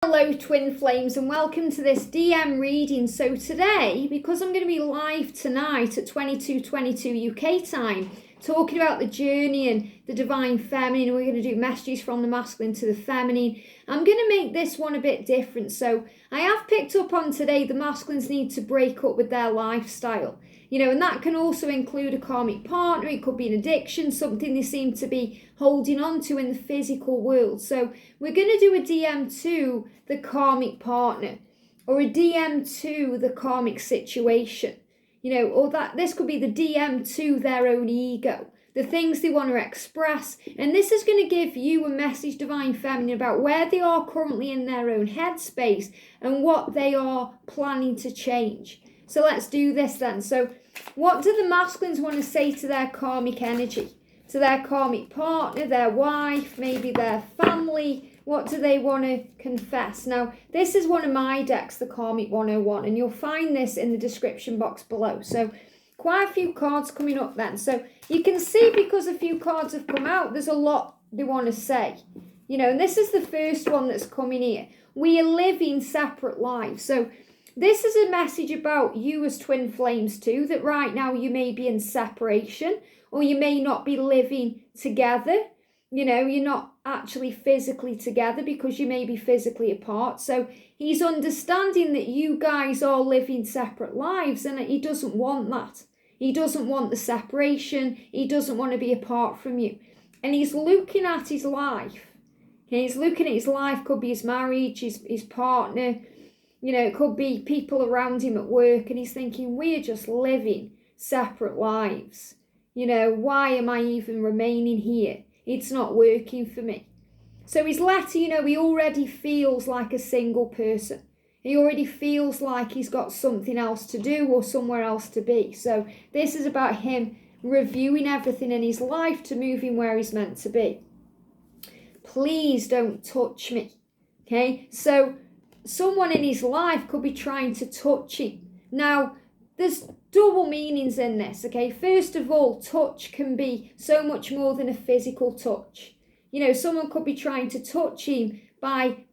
Hello twin flames and welcome to this DM reading. So today, because I'm going to be live tonight at 22:22 UK time, talking about the journey and the divine feminine, we're going to do messages from the masculine to the feminine. I'm going to make this one a bit different. So I have picked up on today the masculines need to break up with their lifestyle. And that can also include a karmic partner. It could be an addiction, something they seem to be holding on to in the physical world. So we're going to do a DM to the karmic partner or a DM to the karmic situation, or that this could be the DM to their own ego, the things they want to express. And this is going to give you a message, divine feminine, about where they are currently in their own headspace and what they are planning to change. So let's do this then. So what do the masculines want to say to their karmic energy? To their karmic partner, their wife, maybe their family? What do they want to confess? Now, this is one of my decks, the Karmic 101, and you'll find this in the description box below. So quite a few cards coming up then. So you can see, because a few cards have come out, there's a lot they want to say. And this is the first one that's coming here. We are living separate lives. So this is a message about you as twin flames too, that right now you may be in separation or you may not be living together. You're not actually physically together because you may be physically apart. So he's understanding that you guys are living separate lives and he doesn't want that. He doesn't want the separation. He doesn't want to be apart from you. And he's looking at his life. He's looking at his life, could be his marriage, his partner. It could be people around him at work, and he's thinking, we're just living separate lives. Why am I even remaining here? It's not working for me. So his letter, he already feels like a single person. He already feels like he's got something else to do or somewhere else to be. So this is about him reviewing everything in his life to move him where he's meant to be. Please don't touch me. Okay, so someone in his life could be trying to touch him. Now, there's double meanings in this, okay? First of all, touch can be so much more than a physical touch. Someone could be trying to touch him by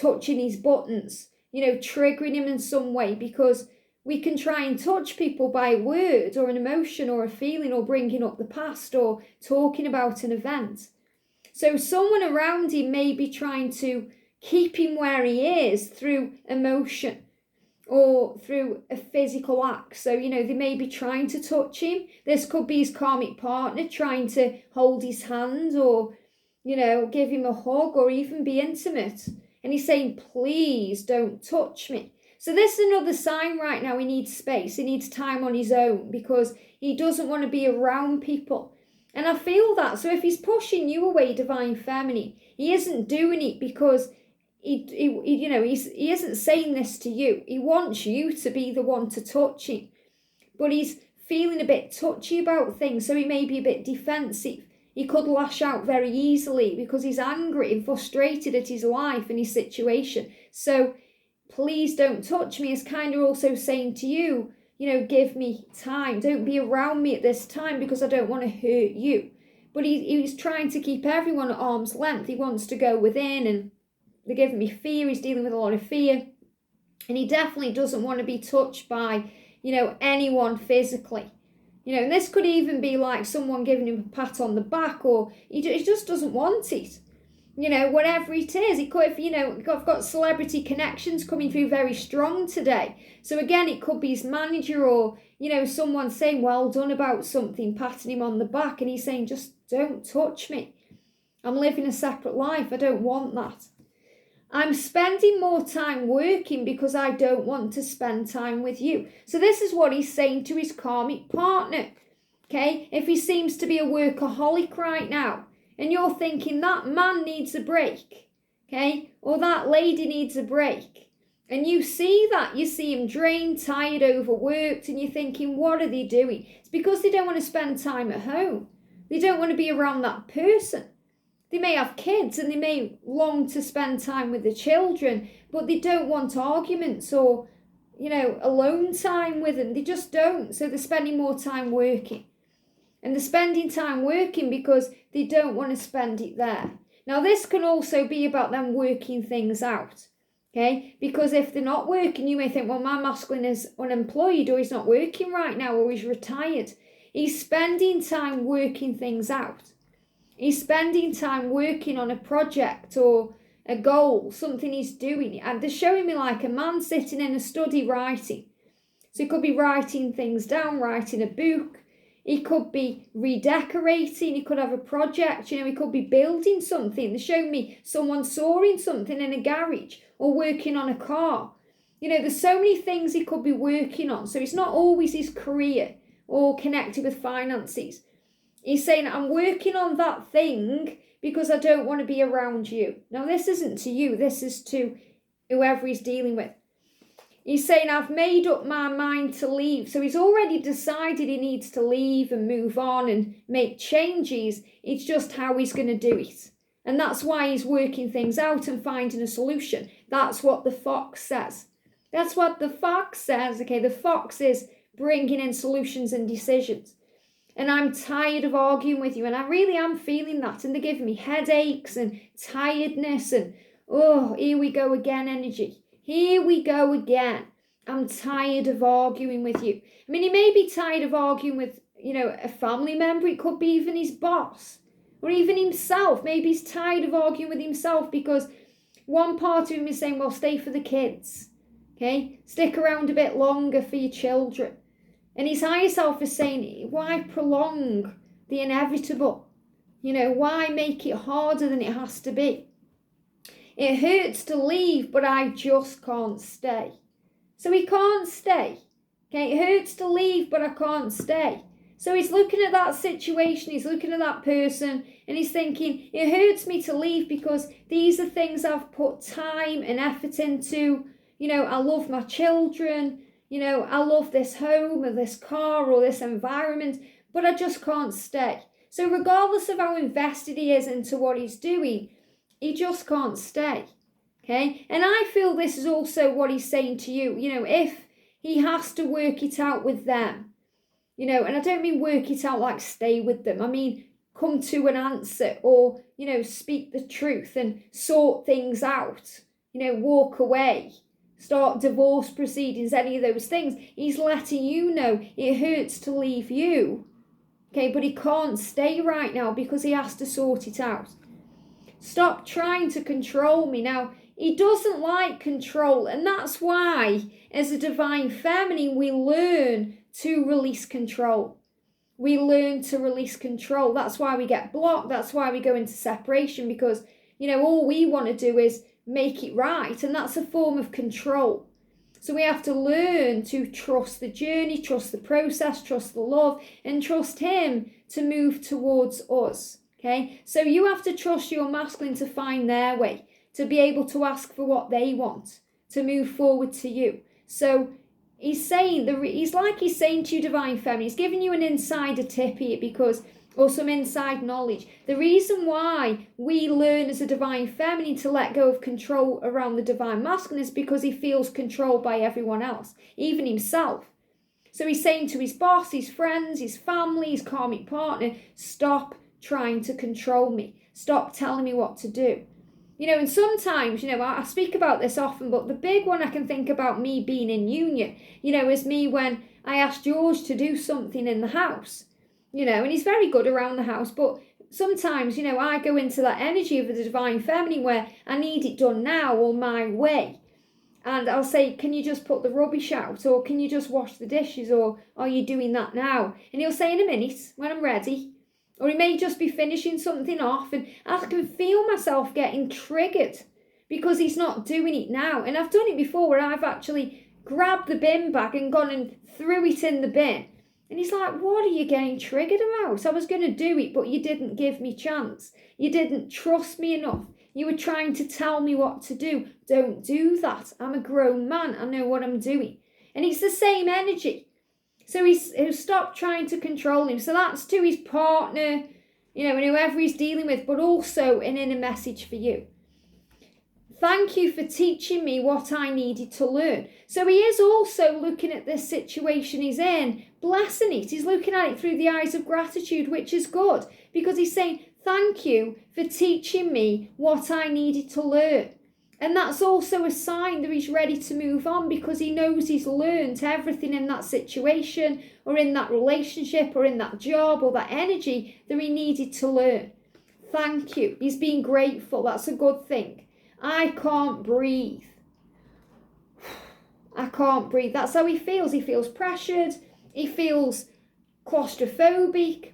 touching his buttons, triggering him in some way, because we can try and touch people by a word or an emotion or a feeling or bringing up the past or talking about an event. So someone around him may be trying to keep him where he is through emotion or through a physical act. So, they may be trying to touch him. This could be his karmic partner trying to hold his hand or, give him a hug or even be intimate. And he's saying, please don't touch me. So this is another sign right now. He needs space. He needs time on his own because he doesn't want to be around people. And I feel that. So if he's pushing you away, divine feminine, he isn't doing it because he isn't saying this to you. He wants you to be the one to touch him. But he's feeling a bit touchy about things, so he may be a bit defensive. He could lash out very easily because he's angry and frustrated at his life and his situation. So please don't touch me is kind of also saying to you, give me time. Don't be around me at this time because I don't want to hurt you. But he's trying to keep everyone at arm's length. He wants to go within, and they're giving me fear. He's dealing with a lot of fear. And he definitely doesn't want to be touched by, anyone physically. And this could even be like someone giving him a pat on the back, or he just doesn't want it. Whatever it is. He could, I've got celebrity connections coming through very strong today. So again, it could be his manager or, someone saying well done about something, patting him on the back. And he's saying, just don't touch me. I'm living a separate life. I don't want that. I'm spending more time working because I don't want to spend time with you. So this is what he's saying to his karmic partner. Okay, if he seems to be a workaholic right now, and you're thinking that man needs a break, okay, or that lady needs a break, and you see that, you see him drained, tired, overworked, and you're thinking, what are they doing? It's because they don't want to spend time at home. They don't want to be around that person. They may have kids and they may long to spend time with the children, but they don't want arguments or, alone time with them. They just don't. So they're spending more time working. And they're spending time working because they don't want to spend it there. Now, this can also be about them working things out. Okay, because if they're not working, you may think, well, my masculine is unemployed, or he's not working right now, or he's retired. He's spending time working things out. He's spending time working on a project or a goal, something he's doing. And they're showing me like a man sitting in a study writing. So he could be writing things down, writing a book. He could be redecorating. He could have a project. He could be building something. They're showing me someone sawing something in a garage or working on a car. There's so many things he could be working on. So it's not always his career or connected with finances. He's saying, I'm working on that thing because I don't want to be around you. Now, this isn't to you. This is to whoever he's dealing with. He's saying, I've made up my mind to leave. So he's already decided he needs to leave and move on and make changes. It's just how he's going to do it. And that's why he's working things out and finding a solution. That's what the fox says. That's what the fox says. Okay, the fox is bringing in solutions and decisions. And I'm tired of arguing with you. And I really am feeling that. And they're giving me headaches and tiredness and, oh, here we go again energy. Here we go again. I'm tired of arguing with you. I mean, he may be tired of arguing with, a family member. It could be even his boss or even himself. Maybe he's tired of arguing with himself because one part of him is saying, well, stay for the kids. Okay, stick around a bit longer for your children. And his higher self is saying, why prolong the inevitable? Why make it harder than it has to be? It hurts to leave, but I just can't stay. So he can't stay. Okay, it hurts to leave, but I can't stay. So he's looking at that situation, he's looking at that person, and he's thinking, it hurts me to leave because these are things I've put time and effort into. I love my children. I love this home or this car or this environment, but I just can't stay. So regardless of how invested he is into what he's doing, he just can't stay. Okay? And I feel this is also what he's saying to you. If he has to work it out with them, and I don't mean work it out like stay with them. I mean, come to an answer or, speak the truth and sort things out, walk away. Start divorce proceedings, any of those things. He's letting you know it hurts to leave you. Okay, but he can't stay right now because he has to sort it out. Stop trying to control me. Now, he doesn't like control, and that's why, as a divine feminine, we learn to release control. We learn to release control. That's why we get blocked. That's why we go into separation because, all we want to do is make it right, and that's a form of control. So we have to learn to trust the journey, trust the process, trust the love, and trust him to move towards us. Okay, so you have to trust your masculine to find their way, to be able to ask for what they want, to move forward to you. So he's saying to you, divine feminine, he's giving you an insider tip here or some inside knowledge. The reason why we learn as a divine feminine to let go of control around the divine masculine is because he feels controlled by everyone else, even himself. So he's saying to his boss, his friends, his family, his karmic partner, stop trying to control me. Stop telling me what to do. And sometimes, I speak about this often, but the big one I can think about me being in union, is me when I asked George to do something in the house, and he's very good around the house, but sometimes, I go into that energy of the divine feminine where I need it done now or my way. And I'll say, can you just put the rubbish out? Or can you just wash the dishes? Or are you doing that now? And he'll say in a minute when I'm ready. Or he may just be finishing something off, and I can feel myself getting triggered because he's not doing it now. And I've done it before where I've actually grabbed the bin bag and gone and threw it in the bin. And he's like, what are you getting triggered about? I was going to do it, but you didn't give me chance. You didn't trust me enough. You were trying to tell me what to do. Don't do that. I'm a grown man. I know what I'm doing. And it's the same energy. So he'll stop trying to control him. So that's to his partner, and whoever he's dealing with, but also an inner message for you. Thank you for teaching me what I needed to learn. So he is also looking at this situation he's in, blessing it. He's looking at it through the eyes of gratitude, which is good, because he's saying, thank you for teaching me what I needed to learn. And that's also a sign that he's ready to move on, because he knows he's learned everything in that situation or in that relationship or in that job or that energy that he needed to learn. Thank you. He's being grateful. That's a good thing. I can't breathe. I can't breathe. That's how he feels. He feels pressured. He feels claustrophobic.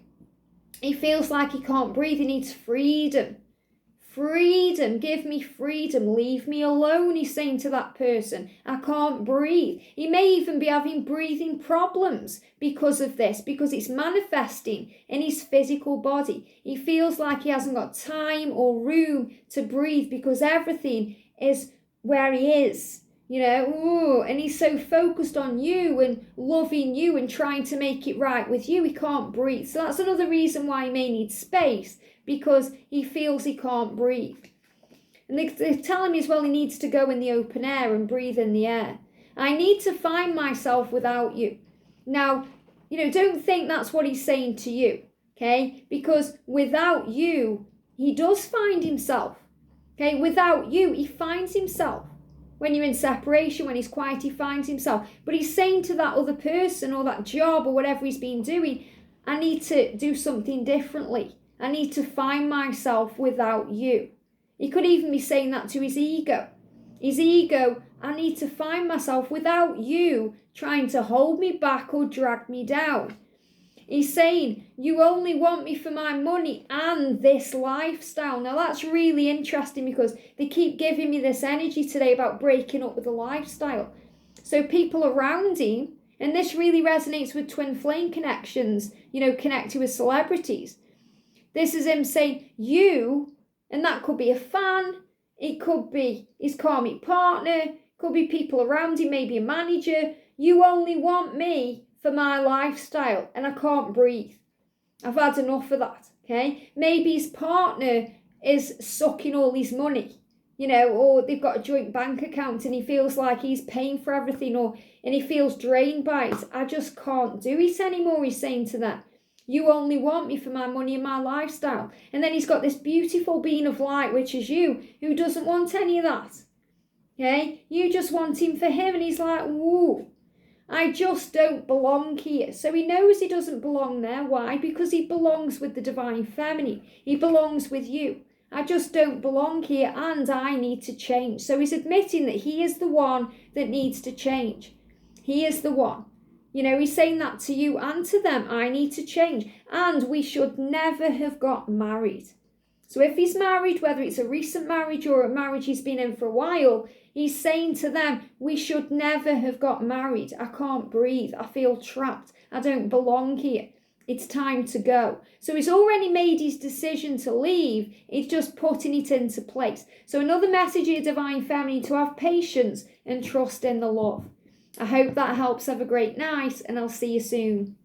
He feels like he can't breathe. He needs freedom. Freedom, give me freedom, leave me alone, he's saying to that person. I can't breathe. He may even be having breathing problems because of this, because it's manifesting in his physical body. He feels like he hasn't got time or room to breathe because everything is where he is, and he's so focused on you and loving you and trying to make it right with you, he can't breathe. So that's another reason why he may need space, because he feels he can't breathe. And they tell him as well he needs to go in the open air and breathe in the air. I need to find myself without you. Now, don't think that's what he's saying to you, okay? Because without you, he does find himself, okay? Without you, he finds himself. When you're in separation, when he's quiet, he finds himself. But he's saying to that other person or that job or whatever he's been doing, I need to do something differently. I need to find myself without you. He could even be saying that to his ego. His ego, I need to find myself without you trying to hold me back or drag me down. He's saying, you only want me for my money and this lifestyle. Now that's really interesting, because they keep giving me this energy today about breaking up with the lifestyle. So people around him, and this really resonates with twin flame connections, connected with celebrities. This is him saying, you, and that could be a fan, it could be his karmic partner, could be people around him, maybe a manager. You only want me for my lifestyle and I can't breathe. I've had enough of that, okay? Maybe his partner is sucking all his money, or they've got a joint bank account and he feels like he's paying for everything, and he feels drained by it. I just can't do it anymore, he's saying to them. You only want me for my money and my lifestyle. And then he's got this beautiful being of light, which is you, who doesn't want any of that. Okay? You just want him for him. And he's like, whoa, I just don't belong here. So he knows he doesn't belong there. Why? Because he belongs with the divine feminine. He belongs with you. I just don't belong here and I need to change. So he's admitting that he is the one that needs to change. He is the one. He's saying that to you and to them. I need to change. And we should never have got married. So if he's married, whether it's a recent marriage or a marriage he's been in for a while, he's saying to them, we should never have got married. I can't breathe. I feel trapped. I don't belong here. It's time to go. So he's already made his decision to leave. He's just putting it into place. So another message here, divine feminine, to have patience and trust in the love. I hope that helps. Have a great night and I'll see you soon.